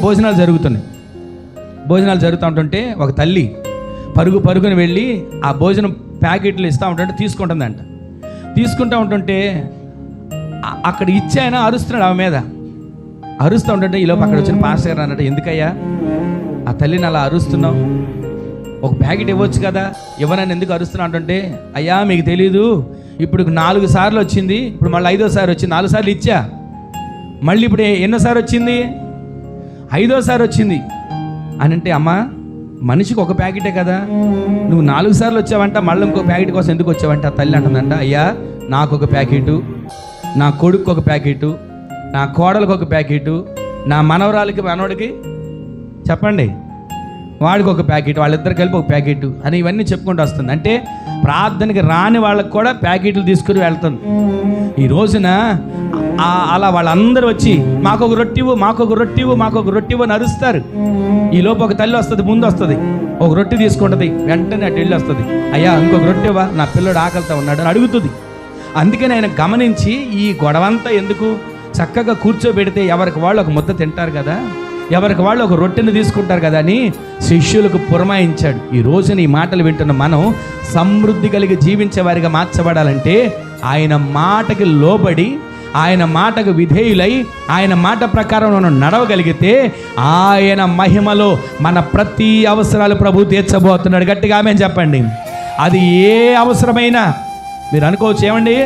భోజనాలు జరుగుతూ ఉంటుంటే ఒక తల్లి పరుగుని వెళ్ళి ఆ భోజనం ప్యాకెట్లు ఇస్తూ ఉంటుంటే తీసుకుంటుందంట. తీసుకుంటూ ఉంటుంటే అక్కడ ఇచ్చి ఆయన అరుస్తున్నాడు ఆమె మీద. అరుస్తూ ఉంటుంటే ఈలోపు అక్కడ వచ్చిన పాస్టర్ గారు అన్నట్టు, ఎందుకయ్యా ఆ తల్లిని అలా అరుస్తున్నావు, ఒక ప్యాకెట్ ఇవ్వచ్చు కదా, ఇవ్వనని ఎందుకు అరుస్తున్నా అంటుంటే, అయ్యా మీకు తెలీదు, ఇప్పుడు 4 సార్లు వచ్చింది, ఇప్పుడు మళ్ళీ 5వ సారి వచ్చింది, 4 సార్లు ఇచ్చా, మళ్ళీ ఇప్పుడు ఎన్నోసారి వచ్చింది, 5వ సారి వచ్చింది అని అంటే, అమ్మా మనిషికి ఒక ప్యాకెటే కదా, నువ్వు 4 సార్లు వచ్చావంట, మళ్ళీ ఇంకో ప్యాకెట్ కోసం ఎందుకు వచ్చావంట? ఆ తల్లి అంటుందంట, అయ్యా నాకు ఒక ప్యాకెటు, నా కొడుకు ఒక ప్యాకెటు, నా కోడలకు ఒక ప్యాకెటు, నా మనవరాలకి మనవడికి చెప్పండి వాడికి ఒక ప్యాకెట్, వాళ్ళిద్దరు కలిపి ఒక ప్యాకెట్ అని ఇవన్నీ చెప్పుకుంటూ వస్తుంది. అంటే ప్రార్థనకి రాని వాళ్ళకి కూడా ప్యాకెట్లు తీసుకుని వెళ్తుంది. ఈ రోజున అలా వాళ్ళందరూ వచ్చి మాకొక రొట్టివు అని అరుస్తారు. ఈ లోపు ఒక తల్లి వస్తుంది, ముందు వస్తుంది, ఒక రొట్టె తీసుకుంటుంది, వెంటనే అటు వెళ్ళి వస్తుంది, అయ్యా ఇంకొక రొట్టెవా, నా పిల్లడు ఆకలితో ఉన్నాడు అని అడుగుతుంది. అందుకని ఆయన గమనించి ఈ గొడవంతా ఎందుకు, చక్కగా కూర్చోబెడితే ఎవరికి వాళ్ళు ఒక ముద్ద తింటారు కదా, ఎవరికి వాళ్ళు ఒక రొట్టెని తీసుకుంటారు కదా అని శిష్యులకు పురమాయించాడు. ఈ రోజున ఈ మాటలు వింటున్న మనం సమృద్ధి కలిగి జీవించే వారిగా మార్చబడాలంటే ఆయన మాటకి లోబడి, ఆయన మాటకు విధేయులై, ఆయన మాట ప్రకారం మనం నడవగలిగితే ఆయన మహిమలో మన ప్రతి అవసరాలు ప్రభు తీర్చబోతున్నాడు. గట్టిగా ఆమేన్ చెప్పండి. అది ఏ అవసరమైనా మీరు అనుకోవచ్చు, ఏమండి